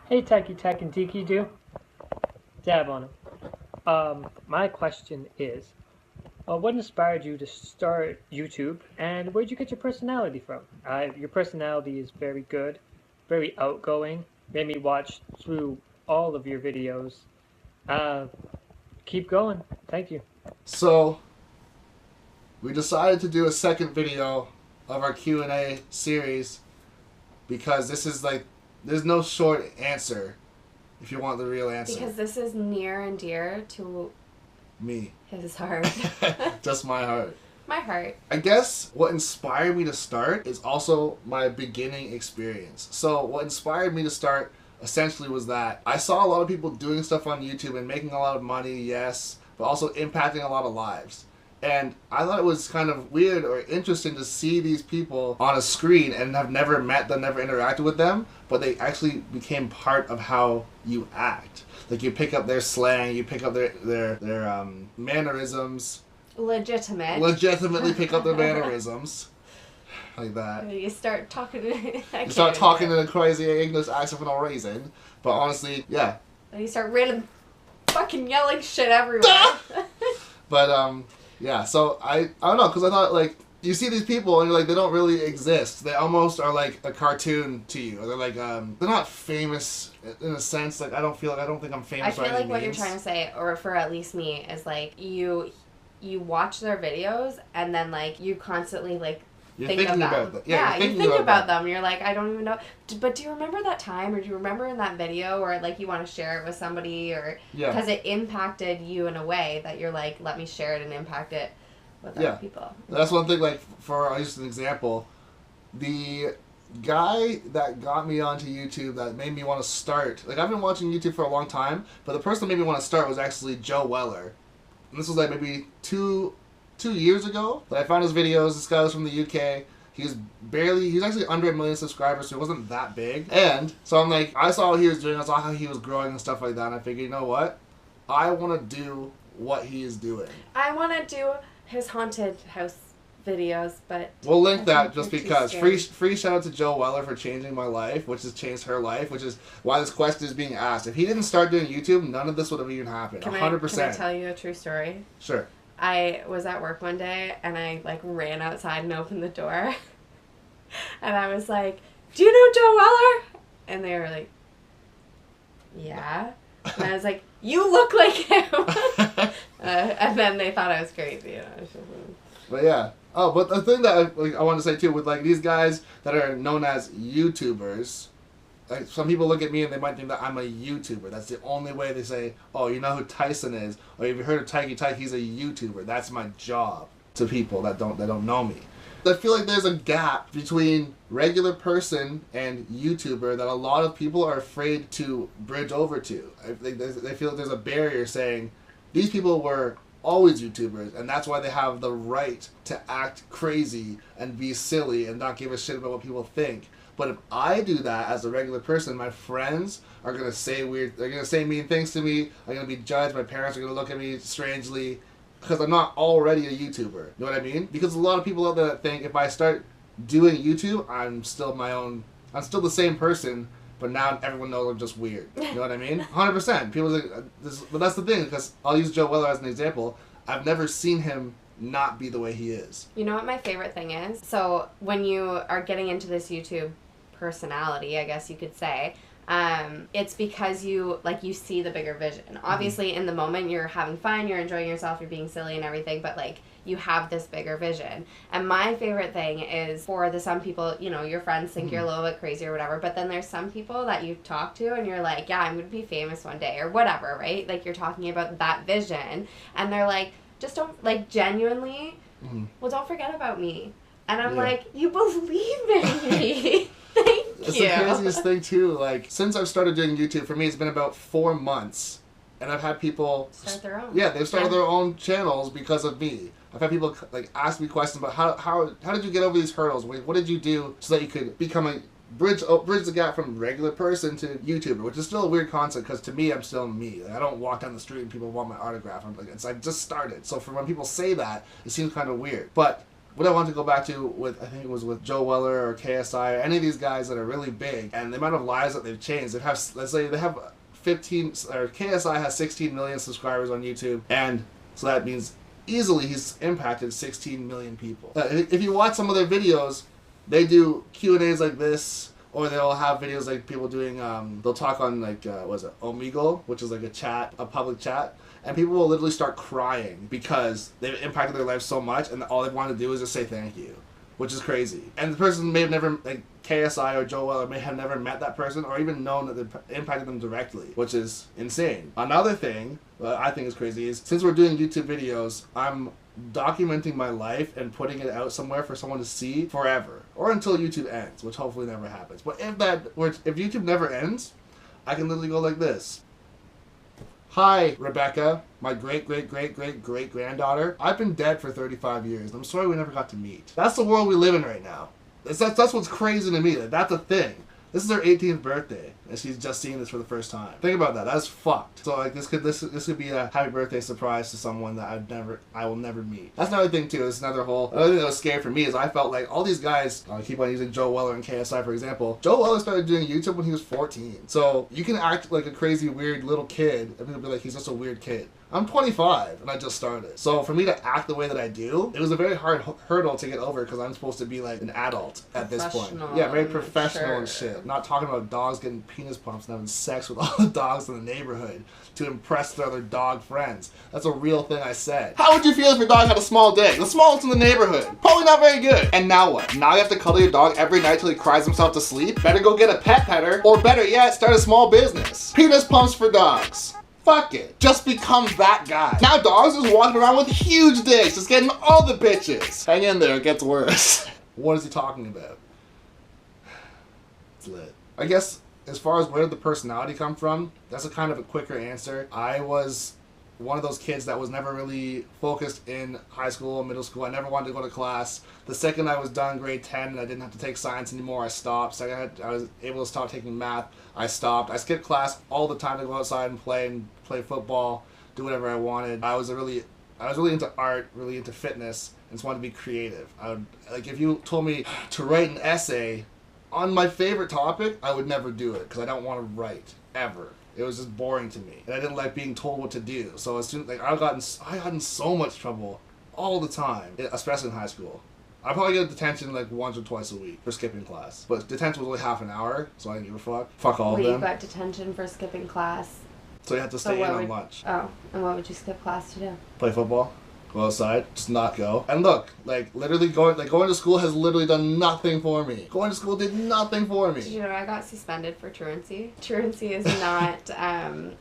Hey, Tykytyk and Deekiedo. Dab on it. My question is, what inspired you to start YouTube, and where'd you get your personality from? Your personality is very good, very outgoing. Made me watch through all of your videos. Uh, Keep going. Thank you. So we decided to do a second video of our Q&A series because this is like, there's no short answer if you want the real answer. Because this is near and dear to Me. his heart. Just my heart. My heart. I guess what inspired me to start is also my beginning experience. So what inspired me to start essentially was that I saw a lot of people doing stuff on YouTube and making a lot of money, yes, but also impacting a lot of lives. And I thought it was kind of weird or interesting to see these people on a screen and have never met them, never interacted with them, but they actually became part of how you act. Like you pick up their slang, you pick up their mannerisms. Legitimately pick up their mannerisms. Like that. You start talking You start talking in a crazy English accent for no reason. But honestly, yeah. And you start random fucking yelling shit everywhere. But yeah, so I don't know, because I thought, like, you see these people and you're like, they don't really exist. They almost are like a cartoon to you. Or they're like, they're not famous in a sense. Like, I don't think I'm famous. I feel by any like what you're means. trying to say, or for at least me, is like you watch their videos and then like you constantly like You're think thinking of them. about them. Yeah, you think about them. You're like, I don't even know. But do you remember that time, or do you remember in that video, or like you want to share it with somebody, or because it impacted you in a way that you're like, let me share it and impact it with other people. That's one thing. Like, for I'll use an example, the guy that got me onto YouTube that made me want to start. Like, I've been watching YouTube for a long time, but the person that made me want to start was actually Joe Weller. And this was like maybe two years ago that I found his videos. This guy was from the UK. He was actually under 1 million subscribers, so he wasn't that big. And so I'm like, I saw what he was doing, I saw how he was growing and stuff like that, and I figured, you know what? I want to do what he is doing. I want to do his haunted house videos, but we'll link that just because. Free shout out to Joe Weller for changing my life, which has changed her life, which is why this question is being asked. If he didn't start doing YouTube, none of this would have even happened. 100%. Can I tell you a true story? Sure. I was at work one day and I like ran outside and opened the door and I was like, do you know Joe Weller? And they were like, yeah. And I was like, you look like him. And then they thought I was crazy. You know? But yeah. Oh, but the thing that I want to say too, with like these guys that are known as YouTubers, like some people look at me and they might think that I'm a YouTuber. That's the only way they say, oh, you know who Tyson is? Or have you heard of Tykytyk? He's a YouTuber. That's my job to people that don't know me. I feel like there's a gap between regular person and YouTuber that a lot of people are afraid to bridge over to. They feel like there's a barrier saying, these people were always YouTubers, and that's why they have the right to act crazy and be silly and not give a shit about what people think. But if I do that as a regular person, my friends are going to say they're going to say mean things to me, I'm going to be judged, my parents are going to look at me strangely, because I'm not already a YouTuber. You know what I mean? Because a lot of people out there that think if I start doing YouTube, I'm still the same person, but now everyone knows I'm just weird. You know what I mean? 100%. People like, but that's the thing, because I'll use Joe Weller as an example. I've never seen him not be the way he is. You know what my favorite thing is? So when you are getting into this YouTube personality, I guess you could say, it's because you see the bigger vision. Obviously, in the moment, you're having fun, you're enjoying yourself, you're being silly and everything, but like you have this bigger vision. And my favorite thing is for some people, you know, your friends think you're a little bit crazy or whatever, but then there's some people that you talk to and you're like, yeah, I'm going to be famous one day or whatever, right? Like you're talking about that vision and they're like, just don't, like, genuinely, well, don't forget about me. And I'm like, you believe in me. Thank you. It's the craziest thing too. Like, since I've started doing YouTube, for me, it's been about 4 months, and I've had people start their own. Yeah, they've started their own channels because of me. I've had people like ask me questions about how did you get over these hurdles? What did you do so that you could become a bridge the gap from regular person to YouTuber, which is still a weird concept because to me, I'm still me. Like, I don't walk down the street and people want my autograph. I just started. So for when people say that, it seems kind of weird. But what I want to go back to with, I think it was with Joe Weller or KSI or any of these guys that are really big, and the amount of lives that they've changed. They have, let's say they have 15, or KSI has 16 million subscribers on YouTube, and so that means easily he's impacted 16 million people. If you watch some of their videos, they do Q&As like this, or they'll have videos like people doing, they'll talk on like, what is it, Omegle, which is like a public chat. And people will literally start crying because they've impacted their life so much, and all they want to do is just say thank you, which is crazy. And the person may have never, like KSI or Joe Weller may have never met that person or even known that they impacted them directly, which is insane. Another thing that I think is crazy is, since we're doing YouTube videos, I'm documenting my life and putting it out somewhere for someone to see forever, or until YouTube ends, which hopefully never happens. But if YouTube never ends, I can literally go like this. Hi, Rebecca, my great-great-great-great-great-granddaughter. I've been dead for 35 years. I'm sorry we never got to meet. That's the world we live in right now. That's what's crazy to me. Like, that's a thing. This is her 18th birthday, and she's just seeing this for the first time. Think about that. That's fucked. So like this could be a happy birthday surprise to someone that I will never meet. That's another thing too. This is another thing that was scary for me is I felt like all these guys. I keep on using Joe Weller and KSI for example. Joe Weller started doing YouTube when he was 14. So you can act like a crazy weird little kid, and people be like he's just a weird kid. I'm 25 and I just started. So for me to act the way that I do, it was a very hard hurdle to get over because I'm supposed to be like an adult at this point. Yeah, very professional and shit. I'm not talking about dogs getting penis pumps and having sex with all the dogs in the neighborhood to impress their other dog friends. That's a real thing I said. How would you feel if your dog had a small dick? The smallest in the neighborhood. Probably not very good. And now what? Now you have to cuddle your dog every night till he cries himself to sleep? Better go get a pet petter, or better yet, start a small business. Penis pumps for dogs. Fuck it. Just become that guy. Now dogs is walking around with huge dicks, just getting all the bitches. Hang in there, it gets worse. What is he talking about? It's lit. I guess as far as where did the personality come from, that's a kind of a quicker answer. I was one of those kids that was never really focused in high school, middle school. I never wanted to go to class. The second I was done grade 10 and I didn't have to take science anymore, I stopped. Second I was able to stop taking math, I stopped. I skipped class all the time to go outside and play football, do whatever I wanted. I was really into art, really into fitness, and just wanted to be creative. Like if you told me to write an essay on my favorite topic, I would never do it because I don't want to write ever. It was just boring to me, and I didn't like being told what to do. So as soon I got in so much trouble all the time, especially in high school. I probably get detention like once or twice a week for skipping class, but detention was only half an hour, so I didn't give a fuck. Fuck all of them. You got detention for skipping class. So you had to stay in on lunch. Oh, and what would you skip class to do? Play football. Go outside, just not go. And look, like literally going to school has literally done nothing for me. Going to school did nothing for me. Did you know I got suspended for truancy? Truancy is not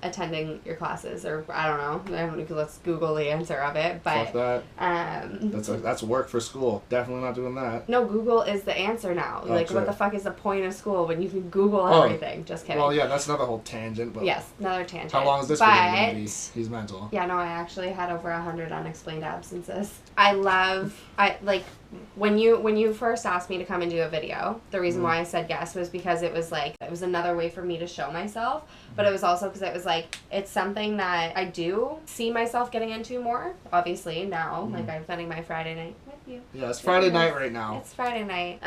attending your classes, or I don't know. Let's Google the answer of it. But fuck that. That's work for school. Definitely not doing that. No, Google is the answer now. Oh, like, true. what the fuck is the point of school when you can Google everything? Just kidding. Well, yeah, that's another whole tangent. But yes, another tangent. How long is this video going to be? He's mental. Yeah, no, I actually had over 100 unexplained absences. When you first asked me to come and do a video, the reason why I said yes was because it was another way for me to show myself, but it was also because it was like, it's something that I do see myself getting into more, obviously, now. Like, I'm spending my Friday night with you. Yeah, it's Friday night right now. It's Friday night.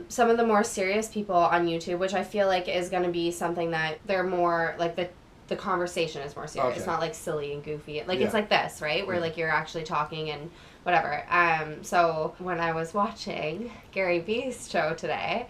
Some of the more serious people on YouTube, which I feel like is going to be something that they're more, like, the conversation is more serious. Okay. It's not like silly and goofy. Like it's like this, right? Where like you're actually talking and whatever. So when I was watching Gary Vee's show today,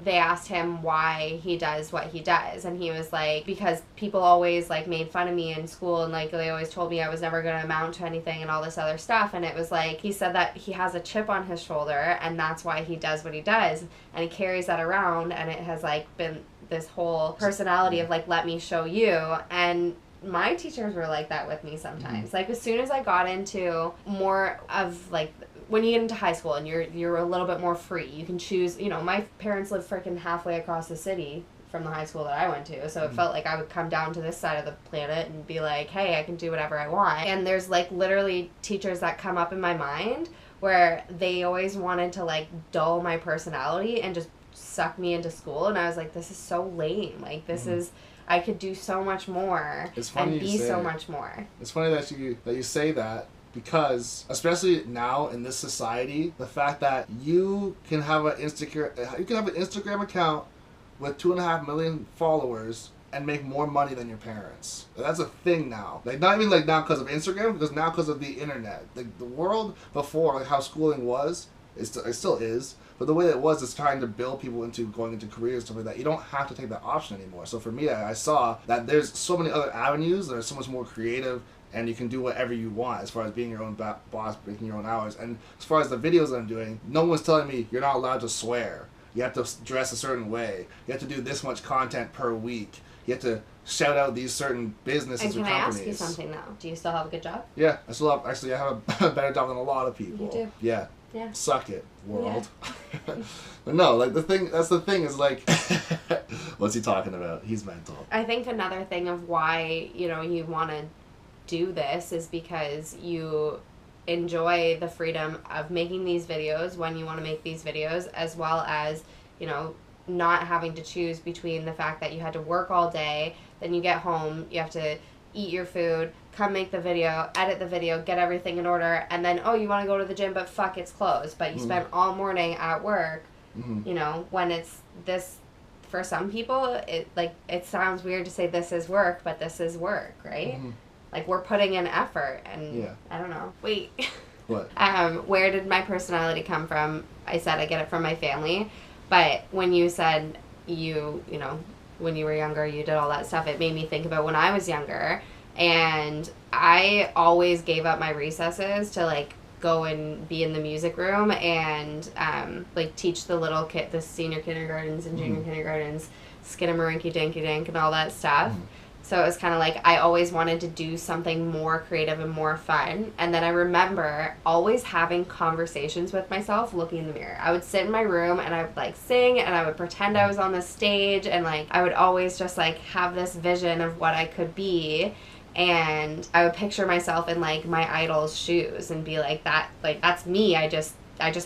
they asked him why he does what he does, and he was like, because people always like made fun of me in school, and like they always told me I was never gonna amount to anything and all this other stuff. And it was like, he said that he has a chip on his shoulder, and that's why he does what he does, and he carries that around, and it has like been this whole personality of like, let me show you. And my teachers were like that with me sometimes. Like as soon as I got into more of like, when you get into high school and you're a little bit more free, you can choose, you know, my parents live freaking halfway across the city from the high school that I went to, so it felt like I would come down to this side of the planet and be like, hey, I can do whatever I want. And there's like literally teachers that come up in my mind where they always wanted to like dull my personality and just suck me into school, and I was like, this is so lame. Like this is, I could do so much more and be so much more. It's funny that you say that, because especially now in this society, the fact that you can have an Instagram account with 2.5 million followers and make more money than your parents. That's a thing now. Like, not even like now because of Instagram, because now because of the internet. Like, the world before, like how schooling was, it still is, but the way it was is trying to build people into going into careers, stuff like that. You don't have to take that option anymore. So for me, I saw that there's so many other avenues that are so much more creative, and you can do whatever you want as far as being your own boss, making your own hours. And as far as the videos that I'm doing, no one's telling me you're not allowed to swear. You have to dress a certain way. You have to do this much content per week. You have to shout out these certain businesses or companies. And can I ask you something, though? Do you still have a good job? Yeah, I have a better job than a lot of people. You do? Yeah. Yeah. Suck it, world. Yeah. But no, like, that's the thing is, like, what's he talking about? He's mental. I think another thing of why, you want to do this is because you enjoy the freedom of making these videos when you want to make these videos, as well as, not having to choose between the fact that you had to work all day, then you get home, you have to eat your food, come make the video, edit the video, get everything in order, and then, you want to go to the gym, but fuck, it's closed. But you spent all morning at work, when it's this, for some people, it sounds weird to say this is work, but this is work, right? Mm-hmm. Like, we're putting in effort, and I don't know. Wait. What? Where did my personality come from? I said I get it from my family. But when you said when you were younger, you did all that stuff, it made me think about when I was younger. And I always gave up my recesses to, like, go and be in the music room and, teach the little kid, the senior kindergartens and junior kindergartens, skidamarinky dinky dink and all that stuff. So it was kind of like I always wanted to do something more creative and more fun. And then I remember always having conversations with myself looking in the mirror. I would sit in my room and I would, sing, and I would pretend I was on the stage, and, I would always just, have this vision of what I could be. And I would picture myself in, my idol's shoes and be like, that's me. I just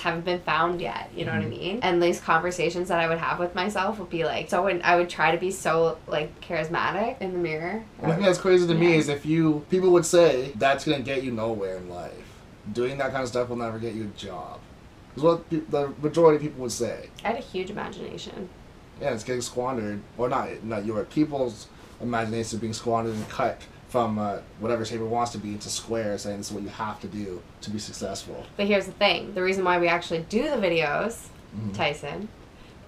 haven't been found yet, you know what I mean? And these conversations that I would have with myself would be I would try to be so, charismatic in the mirror. And I think that's crazy to me is people would say that's going to get you nowhere in life. Doing that kind of stuff will never get you a job. Is what the majority of people would say. I had a huge imagination. Yeah, it's getting squandered. Or not your people's imagination being squandered and cut from whatever shape it wants to be into square, saying this is what you have to do to be successful. But here's the thing. The reason why we actually do the videos, Tyson,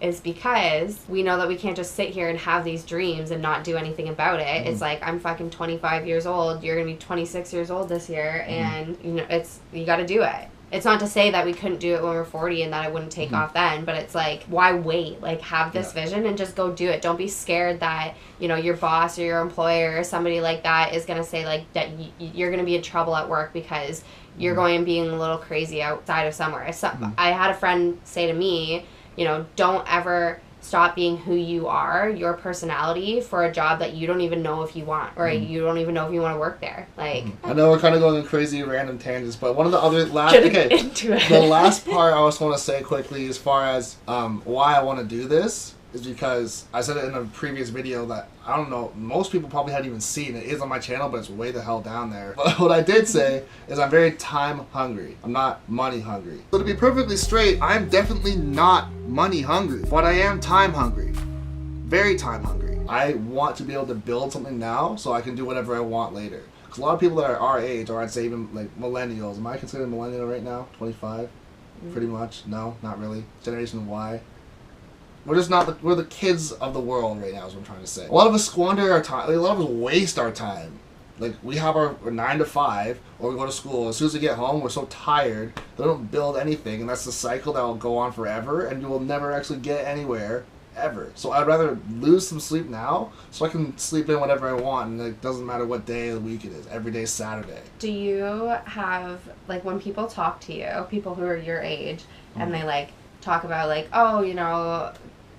is because we know that we can't just sit here and have these dreams and not do anything about it. It's I'm fucking 25 years old. You're going to be 26 years old this year. And, you got to do it. It's not to say that we couldn't do it when we're 40 and that it wouldn't take off then, but it's why wait? Have this vision and just go do it. Don't be scared that, your boss or your employer or somebody like that is going to say, that you're going to be in trouble at work because you're going and being a little crazy outside of somewhere. I had a friend say to me, don't ever stop being who you are, your personality, for a job that you don't even know if you want, or you don't even know if you want to work there. I know we're kind of going on crazy random tangents, but one of the other the last part I just want to say quickly as far as why I want to do this is because I said it in a previous video that, I don't know, most people probably hadn't even seen. It is on my channel, but it's way the hell down there. But what I did say is I'm very time hungry. I'm not money hungry. So to be perfectly straight, I'm definitely not money hungry, but I am time hungry. Very time hungry. I want to be able to build something now so I can do whatever I want later. Because a lot of people that are our age, or I'd say even millennials, am I considered a millennial right now? 25? Pretty much. No, not really. Generation Y. We're just not we're the kids of the world right now is what I'm trying to say. A lot of us squander our time. A lot of us waste our time. We have our 9 to 5, or we go to school. As soon as we get home, we're so tired. They don't build anything, and that's the cycle that will go on forever, and you will never actually get anywhere, ever. So I'd rather lose some sleep now, so I can sleep in whenever I want, and it doesn't matter what day of the week it is. Every day is Saturday. Do you have, when people talk to you, people who are your age, and they, talk about,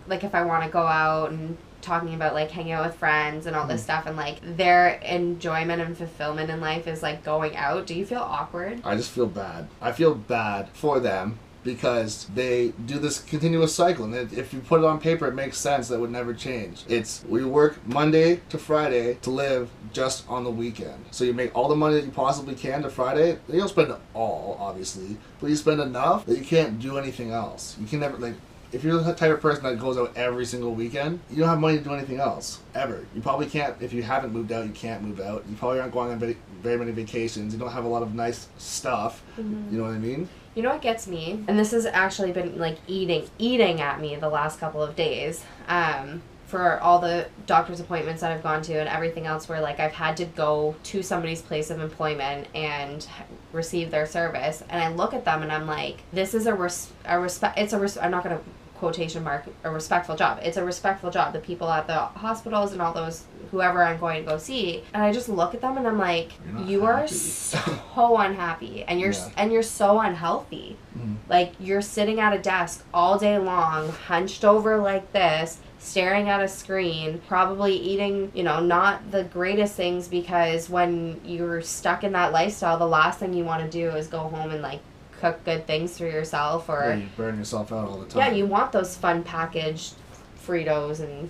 if I want to go out and talking about hanging out with friends and all this stuff, and their enjoyment and fulfillment in life is going out, do you feel awkward? I just feel bad. I feel bad for them because they do this continuous cycle. And if you put it on paper, it makes sense that it would never change. It's we work Monday to Friday to live just on the weekend. So you make all the money that you possibly can to Friday. You don't spend it all, obviously, but you spend enough that you can't do anything else. You can never, like, if you're the type of person that goes out every single weekend, you don't have money to do anything else, ever. You probably can't, if you haven't moved out, you can't move out. You probably aren't going on very many vacations. You don't have a lot of nice stuff. Mm-hmm. You know what I mean? You know what gets me? And this has actually been, like, eating at me the last couple of days. For all the doctor's appointments that I've gone to and everything else where, like, I've had to go to somebody's place of employment and receive their service. And I look at them and I'm like, this is I'm not going to quotation mark a respectful job. It's a respectful job. The people at the hospitals and all those, whoever I'm going to go see. And I just look at them and I'm like, you are so unhappy and you're so unhealthy. Mm-hmm. Like, you're sitting at a desk all day long, hunched over like this, staring at a screen, probably eating, not the greatest things, because when you're stuck in that lifestyle, the last thing you want to do is go home and, like, cook good things for yourself, or you burn yourself out all the time. Yeah, you want those fun packaged Fritos and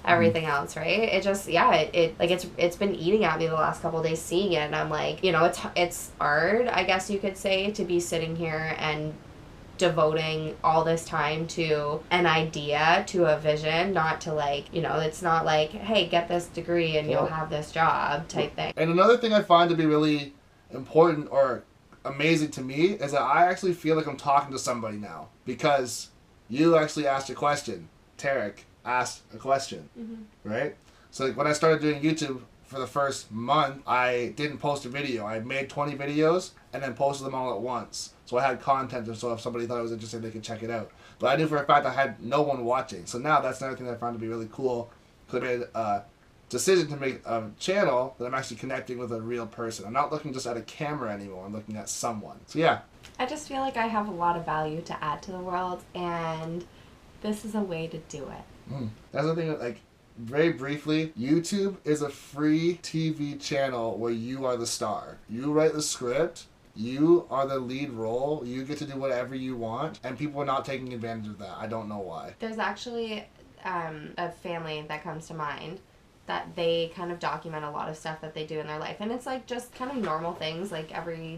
everything else, right? It just, it's been eating at me the last couple of days seeing it, and I'm like, it's hard, I guess you could say, to be sitting here and devoting all this time to an idea, to a vision, not to, like, it's not like, hey, get this degree and you'll have this job type thing. And another thing I find to be really important or amazing to me is that I actually feel like I'm talking to somebody now, because you actually asked a question. Tarek asked a question, right? So, like, when I started doing YouTube for the first month, I didn't post a video. I made 20 videos and then posted them all at once. So I had content, and so if somebody thought it was interesting, they could check it out. But I knew for a fact I had no one watching. So now that's another thing that I found to be really cool, because I made a decision to make a channel that I'm actually connecting with a real person. I'm not looking just at a camera anymore. I'm looking at someone. So yeah. I just feel like I have a lot of value to add to the world, and this is a way to do it. That's the thing, like, very briefly, YouTube is a free TV channel where you are the star. You write the script, you are the lead role, you get to do whatever you want, and people are not taking advantage of that. I don't know why. There's actually a family that comes to mind that they kind of document a lot of stuff that they do in their life, and it's, like, just kind of normal things, like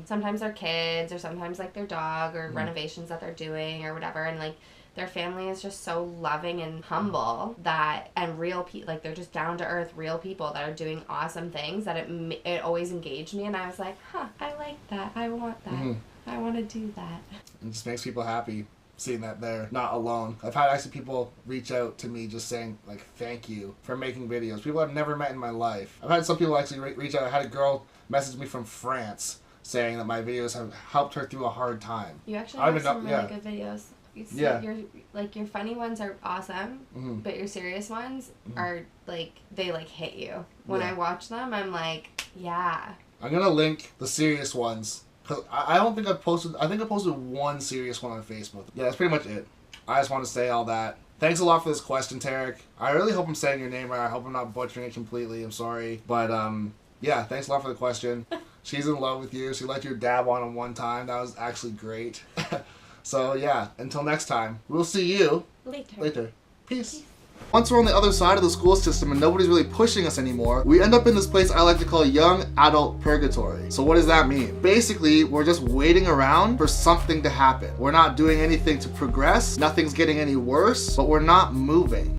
sometimes their kids, or sometimes, like, their dog, or renovations that they're doing or whatever, and, like, their family is just so loving and humble and real people, like, they're just down to earth real people that are doing awesome things, that it always engaged me, and I was like, I like that, I want that, I want to do that. It just makes people happy seeing that they're not alone. I've had actually people reach out to me just saying, like, thank you for making videos. People I've never met in my life. I've had some people actually reach out. I had a girl message me from France saying that my videos have helped her through a hard time. You actually have some really good videos. Your funny ones are awesome, but your serious ones are, like, they, like, hit you. When I watch them, I'm like, yeah. I'm gonna link the serious ones, because I don't think I've posted, I think I posted one serious one on Facebook. Yeah, that's pretty much it. I just want to say all that. Thanks a lot for this question, Tarek. I really hope I'm saying your name right. I hope I'm not butchering it completely. I'm sorry. But, yeah, thanks a lot for the question. She's in love with you. She let you dab on him one time. That was actually great. So, yeah, until next time, we'll see you later. Peace. Once we're on the other side of the school system and nobody's really pushing us anymore, we end up in this place I like to call young adult purgatory. So what does that mean? Basically, we're just waiting around for something to happen. We're not doing anything to progress, nothing's getting any worse, but we're not moving.